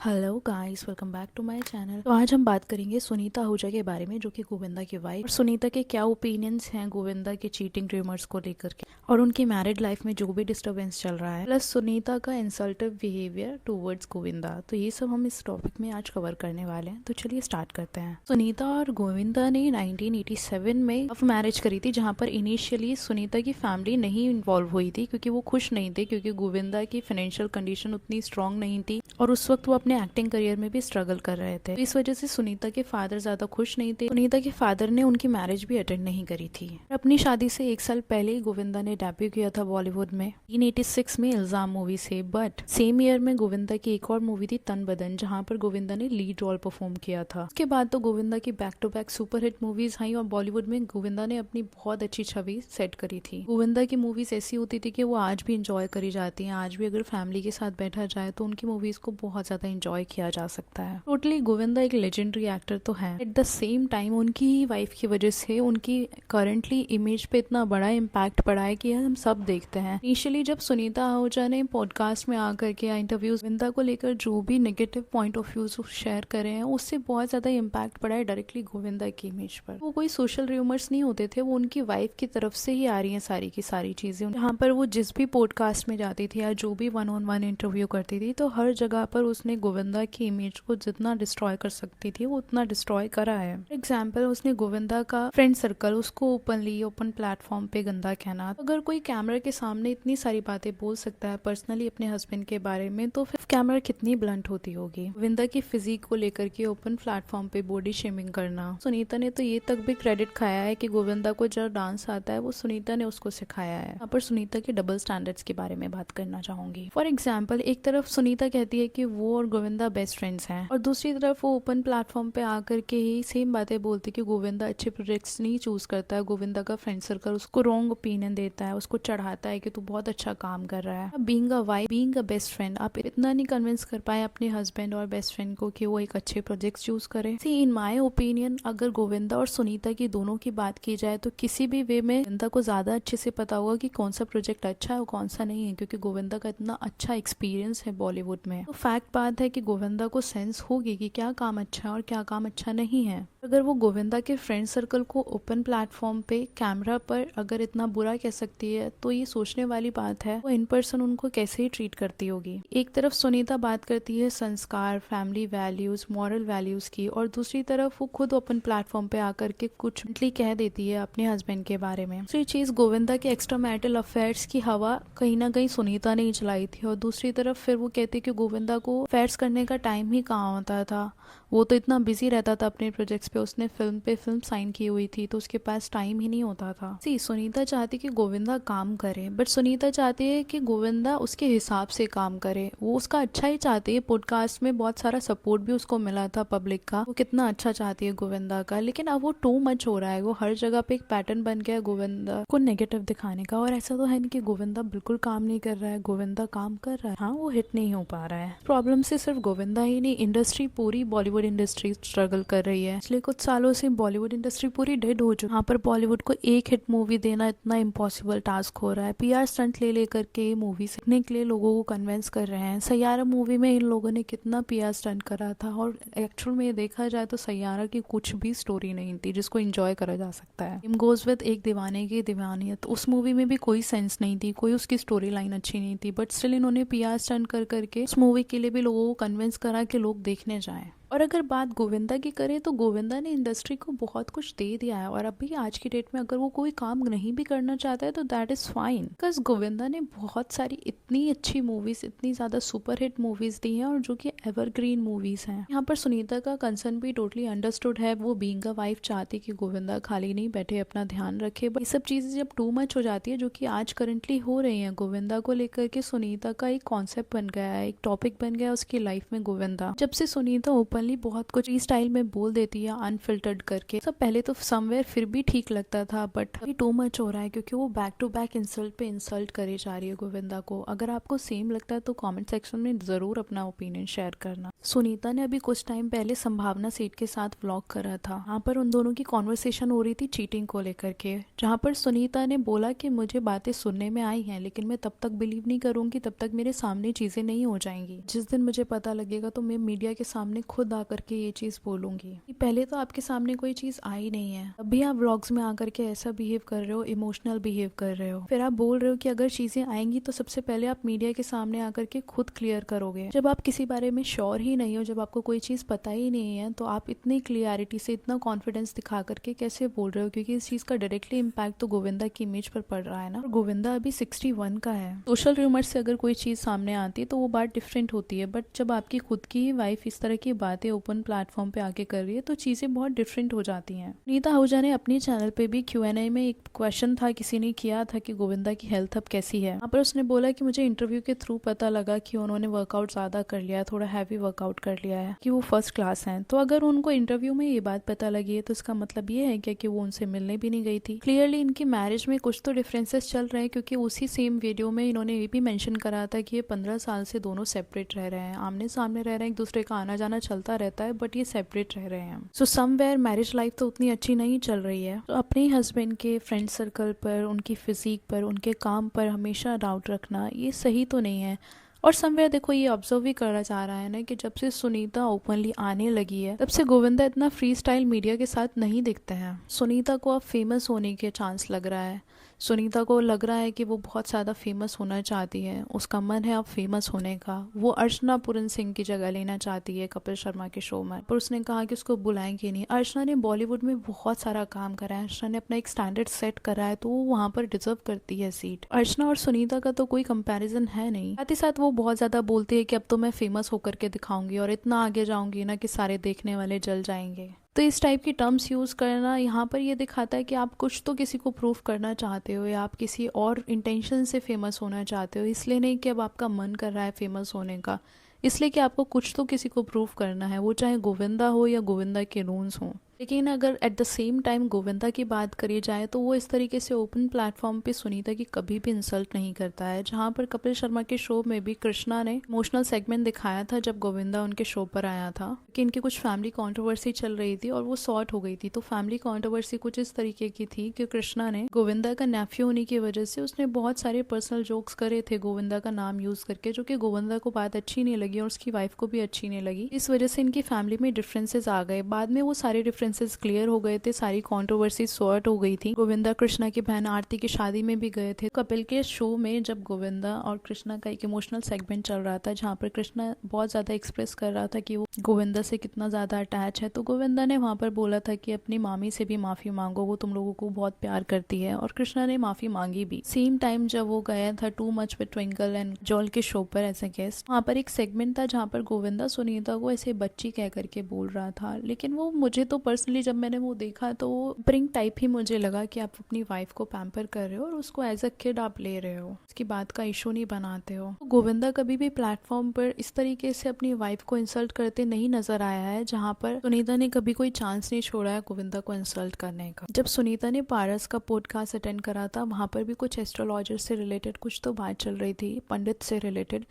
Hello guys, welcome back to my channel. तो आज हम बात करेंगे सुनीता आहूजा के बारे में, जो कि गोविंदा की वाइफ। और सुनीता के क्या ओपिनियंस हैं गोविंदा के चीटिंग रूमर्स को लेकर के, और उनकी मैरिड लाइफ में जो भी डिस्टरबेंस चल रहा है, प्लस सुनीता का इंसल्टिव बिहेवियर टूवर्ड्स गोविंदा। तो ये सब हम इस टॉपिक में आज कवर करने वाले हैं। तो चलिए स्टार्ट करते हैं। सुनीता और गोविंदा ने 1987 में लव मैरिज करी थी, जहाँ पर इनिशियली सुनीता की फैमिली नहीं इन्वॉल्व हुई थी, क्योंकि वो खुश नहीं थे, क्योंकि गोविंदा की फाइनेंशियल कंडीशन उतनी स्ट्रांग नहीं थी और उस वक्त वो अपने एक्टिंग करियर में भी स्ट्रगल कर रहे थे। तो इस वजह से सुनीता के फादर ज्यादा खुश नहीं थे। सुनीता के फादर ने उनकी मैरिज भी अटेंड नहीं करी थी। अपनी शादी से 1 साल पहले ही गोविंदा ने डेब्यू किया था बॉलीवुड में 1986 में इल्जाम मूवी से। बट सेम ईयर में गोविंदा की एक और मूवी थी तन बदन, जहाँ पर गोविंदा ने लीड रोल परफॉर्म किया था। उसके बाद तो गोविंदा की back to back super hit movies आई और बॉलीवुड में गोविंदा ने अपनी बहुत अच्छी छवि सेट करी थी। गोविंदा की मूवीज ऐसी होती थी कि वो आज भी इंजॉय करी जाती हैं। आज भी अगर फैमिली के साथ बैठा जाए तो उनकी मूवीज को बहुत ज्यादा एंजॉय किया जा सकता है। टोटली गोविंदा एक लेजेंडरी एक्टर तो है। एट द सेम टाइम उनकी ही वाइफ की वजह से उनकी करंटली इमेज पे इतना बड़ा इम्पैक्ट पड़ा है कि हम सब देखते हैं। इनिशियली जब सुनीता आहूजा ने पॉडकास्ट में आकर के इंटरव्यूज गोविंदा को लेकर जो भी negative point of view share करे हैं, उससे बहुत ज्यादा इम्पैक्ट पड़ा है डायरेक्टली गोविंदा की इमेज पर। वो कोई सोशल रूमर्स नहीं होते थे, वो उनकी वाइफ की तरफ से ही आ रही है सारी की सारी चीजें। जहाँ पर वो जिस भी पॉडकास्ट में जाती थी या जो भी 1-on-1 इंटरव्यू करती थी, तो हर जगह पर उसने गोविंदा की इमेज को जितना डिस्ट्रॉय कर सकती थी वो उतना डिस्ट्रॉय करा है। एग्जाम्पल, उसने गोविंदा का फ्रेंड सर्कल, उसको ओपन प्लेटफॉर्म पे गंदा कहना। अगर कोई कैमरा के सामने इतनी सारी बातें बोल सकता है पर्सनली अपने हस्बैंड के बारे में, तो फिर कैमरा कितनी ब्लंट होती होगी। गोविंदा की फिजिक को लेकर के ओपन प्लेटफॉर्म पे बॉडी शेमिंग करना। सुनीता ने तो ये तक भी क्रेडिट खाया है कि गोविंदा को जो डांस आता है वो सुनीता ने उसको सिखाया है। यहाँ पर सुनीता के डबल स्टैंडर्ड्स के बारे में बात करना चाहूंगी। फॉर एग्जाम्पल, एक तरफ सुनीता कहती है कि वो और गोविंदा बेस्ट फ्रेंड्स हैं, और दूसरी तरफ वो ओपन प्लेटफॉर्म पे आकर के ही सेम बातें बोलती कि गोविंदा अच्छे प्रोजेक्ट्स नहीं चूज करता है, गोविंदा का फ्रेंड सर्कल उसको रॉन्ग ओपिनियन देता है, उसको चढ़ाता है कि तू बहुत अच्छा काम कर रहा है। Being a wife, being a best friend, आप इतना नहीं कन्विंस कर पाए अपने हस्बैंड और बेस्ट फ्रेंड को कि वो एक अच्छे प्रोजेक्ट चूज करे। सी इन माई ओपिनियन, अगर गोविंदा और सुनीता की दोनों की बात की जाए तो किसी भी वे में गोविंदा को ज्यादा अच्छे से पता होगा कि कौन सा प्रोजेक्ट अच्छा है और कौन सा नहीं है, क्योंकि गोविंदा का इतना अच्छा एक्सपीरियंस है बॉलीवुड में। तो फैक्ट बात है कि गोविंदा को सेंस होगी कि क्या काम अच्छा है और क्या काम अच्छा नहीं है। अगर वो गोविंदा के फ्रेंड सर्कल को ओपन प्लेटफॉर्म पे कैमरा पर अगर इतना बुरा कह सकती है, तो ये सोचने वाली बात है वो इन पर्सन उनको कैसे ही ट्रीट करती होगी। एक तरफ सुनीता बात करती है संस्कार, फैमिली वैल्यूज, मॉरल वैल्यूज की, और दूसरी तरफ वो खुद ओपन प्लेटफॉर्म पे आकर के कुछ कह देती है अपने हस्बैंड के बारे में। दूसरी चीज, गोविंदा के एक्स्ट्रा मैरिटल अफेयर्स की हवा कहीं ना कहीं सुनीता ने ही चलाई थी, और दूसरी तरफ फिर वो कहती कि गोविंदा को अफेयर्स करने का टाइम ही कहाँ होता था, वो तो इतना बिजी रहता था अपने प्रोजेक्ट्स पे, उसने फिल्म पे फिल्म साइन की हुई थी, तो उसके पास टाइम ही नहीं होता था। सी, सुनीता चाहती कि गोविंदा काम करे, बट सुनीता चाहती है कि गोविंदा उसके हिसाब से काम करे। वो उसका अच्छा ही चाहती है। पॉडकास्ट में बहुत सारा सपोर्ट भी उसको मिला था पब्लिक का, वो कितना अच्छा चाहती है गोविंदा का, लेकिन अब वो टू मच हो रहा है। वो हर जगह पे एक पैटर्न बन गया है गोविंदा को नेगेटिव दिखाने का। और ऐसा तो है नहीं कि गोविंदा बिल्कुल काम नहीं कर रहा है, गोविंदा काम कर रहा है, हाँ वो हिट नहीं हो पा रहा है। प्रॉब्लम से सिर्फ गोविंदा ही नहीं, इंडस्ट्री पूरी, बॉलीवुड इंडस्ट्री स्ट्रगल कर रही है। पिछले कुछ सालों से बॉलीवुड इंडस्ट्री पूरी डेड हो चुकी है। यहाँ पर बॉलीवुड को एक हिट मूवी देना इतना इम्पॉसिबल टास्क हो रहा है। पीआर स्टंट ले लेकर के मूवी देखने के लिए लोगों को कन्विंस कर रहे हैं। सैयारा मूवी में इन लोगों ने कितना पीआर स्टंट करा था, और एक्चुअल में देखा जाए तो सैयारा की कुछ भी स्टोरी नहीं थी जिसको एंजॉय करा जा सकता है। सेम गोज विद एक दीवाने की दीवानियत, उस मूवी में भी कोई सेंस नहीं थी, कोई उसकी स्टोरी लाइन अच्छी नहीं थी, बट स्टिल इन्होंने पीआर स्टंट कर करके उस मूवी के लिए भी लोगों को कन्विंस करा कि लोग देखने जाएं। और अगर बात गोविंदा की करें तो गोविंदा ने इंडस्ट्री को बहुत कुछ दे दिया है, और अभी आज की डेट में अगर वो कोई काम नहीं भी करना चाहता है तो that is fine, because Govinda ने बहुत सारी इतनी अच्छी मूवीज, इतनी ज्यादा सुपर हिट मूवीज दी हैं, और जो कि एवरग्रीन मूवीज हैं। यहाँ पर सुनीता का कंसर्न भी टोटली अंडरस्टूड है। वो बीइंग अ वाइफ चाहती कि गोविंदा खाली नहीं बैठे, अपना ध्यान रखे, बट ये सब चीजें जब टू मच हो जाती है, जो कि आज करंटली हो रही है गोविंदा को लेकर के, सुनीता का एक कॉन्सेप्ट बन गया है, एक टॉपिक बन गया उसकी लाइफ में। गोविंदा जब से सुनीता ओपनली ओपनली बहुत कुछ फ्री स्टाइल में बोल देती है अनफिल्टर्ड करके। सब पहले तो समवेयर फिर भी ठीक लगता था, बट अभी टू मच हो रहा है क्योंकि वो बैक टू बैक इंसल्ट पे इंसल्ट करे जा रही है गोविंदा को। अगर आपको सेम लगता है तो कमेंट सेक्शन में जरूर अपना ओपिनियन शेयर करना। सुनीता ने अभी कुछ टाइम पहले संभावना सेठ के साथ व्लॉग करा था, यहाँ पर उन दोनों की कॉन्वर्सेशन हो रही थी चीटिंग को लेकर के, जहाँ पर सुनीता ने बोला कि मुझे बातें सुनने में आई हैं लेकिन मैं तब तक बिलीव नहीं करूंगी तब तक मेरे सामने चीजें नहीं हो जाएंगी। जिस दिन मुझे पता लगेगा तो मैं मीडिया के सामने खुद आकर के ये चीज बोलूंगी। पहले तो आपके सामने कोई चीज आई नहीं है, अभी आप व्लॉग्स में आकर के ऐसा बिहेव कर रहे हो, इमोशनल बिहेव कर रहे हो। फिर आप बोल रहे हो कि अगर चीजें आएंगी तो सबसे पहले आप मीडिया के सामने आकर के खुद क्लियर करोगे। जब आप किसी बारे में श्योर ही नहीं हो, जब आपको कोई चीज पता ही नहीं है, तो आप इतनी क्लियरिटी से इतना कॉन्फिडेंस दिखा करके कैसे बोल रहे हो? क्योंकि इस चीज का डायरेक्टली इम्पैक्ट तो गोविंदा की इमेज पर पड़ रहा है ना। और गोविंदा अभी 61 का है। सोशल रूमर से अगर कोई चीज सामने आती है तो वो बात डिफरेंट होती है, बट जब आपकी खुद की वाइफ इस तरह की बातें ओपन प्लेटफॉर्म पे आके कर रही है तो चीजें बहुत डिफरेंट हो जाती हैं। नीता आहूजा ने अपने चैनल पे भी Q&A में एक क्वेश्चन था, किसी ने किया था कि गोविंदा की हेल्थ अब कैसी है। यहाँ पर उसने बोला कि मुझे इंटरव्यू के थ्रू पता लगा कि उन्होंने वर्कआउट ज्यादा कर लिया है, थोड़ा हैवी वर्कआउट कर लिया है, कि वो फर्स्ट क्लास हैं। तो अगर उनको इंटरव्यू में ये बात पता लगी है तो इसका मतलब ये है क्या कि वो उनसे मिलने भी नहीं गई थी? क्लियरली इनकी मैरिज में कुछ तो डिफरेंसेस चल रहे हैं, क्योंकि उसी सेम वीडियो में इन्होंने ये भी मेंशन करा था कि ये 15 साल से दोनों सेपरेट रह रहे हैं, आमने सामने रह रहे हैं, एक दूसरे का आना जाना चलता रहता है, बट ये सेपरेट रह रहे हैं। सो समवेयर मैरिज लाइफ तो उतनी अच्छी नहीं चल रही है। तो अपने हस्बैंड के फ्रेंड सर्कल पर, उनकी फिजिक पर, उनके काम पर हमेशा डाउट रखना ये सही तो नहीं है। और समवेयर देखो ये ऑब्जर्व भी करना चाह रहा है ना कि जब से सुनीता ओपनली आने लगी है तब से गोविंदा इतना फ्री स्टाइल मीडिया के साथ नहीं दिखते हैं। सुनीता को अब फेमस होने के चांस लग रहा है। सुनीता को लग रहा है कि वो बहुत ज़्यादा फेमस होना चाहती है, उसका मन है अब फेमस होने का। वो अर्चना पूरन सिंह की जगह लेना चाहती है कपिल शर्मा के शो में, पर उसने कहा कि उसको बुलाएंगे नहीं। अर्चना ने बॉलीवुड में बहुत सारा काम करा है, अर्चना ने अपना एक स्टैंडर्ड सेट करा है, तो वो वहाँ पर डिजर्व करती है सीट। अर्चना और सुनीता का तो कोई कंपैरिजन है नहीं। साथ ही साथ वो बहुत ज़्यादा बोलती है कि अब तो मैं फेमस होकर के दिखाऊंगी और इतना आगे जाऊंगी ना कि सारे देखने वाले जल जाएंगे। तो इस टाइप की टर्म्स यूज़ करना यहाँ पर ये दिखाता है कि आप कुछ तो किसी को प्रूफ करना चाहते हो, या आप किसी और इंटेंशन से फेमस होना चाहते हो। इसलिए नहीं कि अब आपका मन कर रहा है फेमस होने का, इसलिए कि आपको कुछ तो किसी को प्रूफ करना है, वो चाहे गोविंदा हो या गोविंदा के रूल्स हों। लेकिन अगर at the same time Govinda की बात करी जाए तो वो इस तरीके से ओपन प्लेटफॉर्म पे सुनीता की कभी भी इंसल्ट नहीं करता है। जहाँ पर कपिल शर्मा के शो में भी कृष्णा ने इमोशनल सेगमेंट दिखाया था जब गोविंदा उनके शो पर आया था कि इनकी कुछ फैमिली कंट्रोवर्सी चल रही थी और वो सॉर्ट हो गई थी। तो फैमिली कंट्रोवर्सी कुछ इस तरीके की थी कि कृष्णा ने गोविंदा का नेफ्यू होने की वजह से उसने बहुत सारे पर्सनल जोक्स करे थे गोविंदा का नाम यूज करके, जो कि गोविंदा को बात अच्छी नहीं लगी और उसकी वाइफ को भी अच्छी नहीं लगी। इस वजह से इनकी फैमिली में डिफरेंसेस आ गए। बाद में वो सारे डिफरेंसेस क्लियर हो गए थे, सारी कंट्रोवर्सी सॉर्ट हो गई थी। गोविंदा कृष्णा की बहन आरती की शादी में भी गए थे। कपिल के शो में जब गोविंदा और कृष्णा का एक इमोशनल सेगमेंट चल रहा था जहाँ पर कृष्णा बहुत ज्यादा एक्सप्रेस कर रहा था कि वो गोविंदा से कितना ज्यादा अटैच है, तो गोविंदा ने वहां पर बोला था कि अपनी मामी से भी माफी मांगो, वो तुम लोगों को बहुत प्यार करती है, और कृष्णा ने माफी मांगी भी। सेम टाइम जब वो गया था too much with twinkle and जॉल के शो पर एज ए गेस्ट, वहाँ पर एक सेगमेंट था जहाँ पर गोविंदा सुनीता को ऐसे बच्ची कह करके बोल रहा था। लेकिन वो मुझे तो पर्सनली जब मैंने वो देखा तो पैम्परिंग टाइप ही मुझे लगा कि आप अपनी वाइफ को पैम्पर कर रहे हो और उसको एज अ किड आप ले रहे हो, उसकी बात का इशू नहीं बनाते हो। तो गोविंदा कभी भी प्लेटफॉर्म पर इस तरीके से अपनी वाइफ को इंसल्ट करते नहीं नजर आया है, जहाँ पर सुनीता ने कभी कोई चांस नहीं छोड़ा है गोविंदा को इंसल्ट करने का। जब सुनीता ने पारस का पॉडकास्ट अटेंड करा था, वहां पर भी कुछ एस्ट्रोलॉजर से रिलेटेड कुछ तो बात चल रही थी, पंडित से रिलेटेड।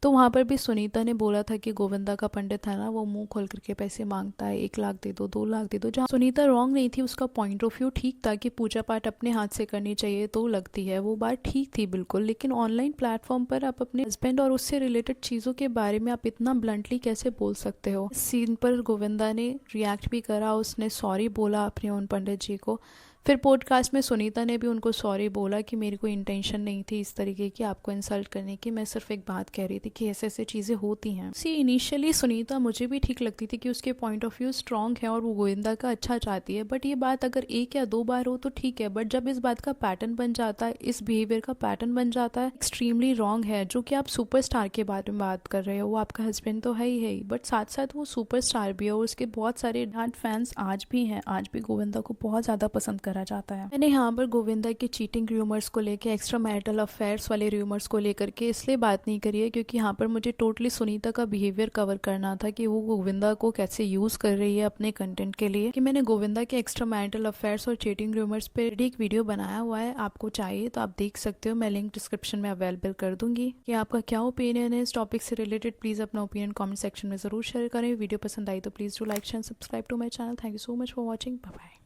तो वहाँ पर भी सुनीता ने बोला था कि गोविंदा का पंडित है ना, वो मुंह खोल करके पैसे मांगता है, 1 लाख दे दो, 2 लाख दे दो। जहाँ सुनीता रॉन्ग नहीं थी, उसका पॉइंट ऑफ व्यू ठीक था कि पूजा पाठ अपने हाथ से करनी चाहिए, तो लगती है वो बात ठीक थी बिल्कुल। लेकिन ऑनलाइन प्लेटफॉर्म पर आप अपने हस्बैंड और उससे रिलेटेड चीज़ों के बारे में आप इतना ब्लंटली कैसे बोल सकते हो। इस सीन पर गोविंदा ने रिएक्ट भी करा, उसने सॉरी बोला अपने उन पंडित जी को। फिर पॉडकास्ट में सुनीता ने भी उनको सॉरी बोला कि मेरी कोई इंटेंशन नहीं थी इस तरीके की आपको इंसल्ट करने की, मैं सिर्फ एक बात कह रही थी कि ऐसे ऐसे चीज़ें होती हैं। सी इनिशियली सुनीता मुझे भी ठीक लगती थी कि उसके पॉइंट ऑफ व्यू स्ट्रांग है और वो गोविंदा का अच्छा चाहती है, बट ये बात अगर 1 या 2 बार हो तो ठीक है, बट जब इस बात का पैटर्न बन जाता है, इस बिहेवियर का पैटर्न बन जाता है, एक्सट्रीमली रॉन्ग है। जो कि आप सुपरस्टार के बारे में बात कर रहे हो, वो आपका हस्बैंड तो है ही, बट साथ साथ वो सुपरस्टार भी है और उसके बहुत सारे डांट फैंस आज भी हैं, आज भी गोविंदा को बहुत ज़्यादा पसंद करा जाता है। मैंने यहाँ पर गोविंदा के चीटिंग र्यूमर्स को लेकर, एक्स्ट्रा मैरिटल अफेयर्स वाले र्यूमर्स को लेकर के इसलिए बात नहीं करी है क्योंकि यहाँ पर मुझे टोटली सुनीता का बिहेवियर कवर करना था कि वो गोविंदा को कैसे यूज कर रही है अपने कंटेंट के लिए। कि मैंने गोविंदा के एक्स्ट्रा मैरिटल अफेयर्स और चीटिंग र्यूमर्स पे एक वीडियो बनाया हुआ है, आपको चाहिए तो आप देख सकते हो, मैं लिंक डिस्क्रिप्शन में अवेलेबल कर दूंगी। कि आपका क्या ओपिनियन है इस टॉपिक से रिलेटेड, प्लीज अपना ओपिनियन कमेंट सेक्शन में जरूर शेयर करें। वीडियो पसंद आई तो please do like share subscribe to my channel. Thank you so much for watching. Bye bye.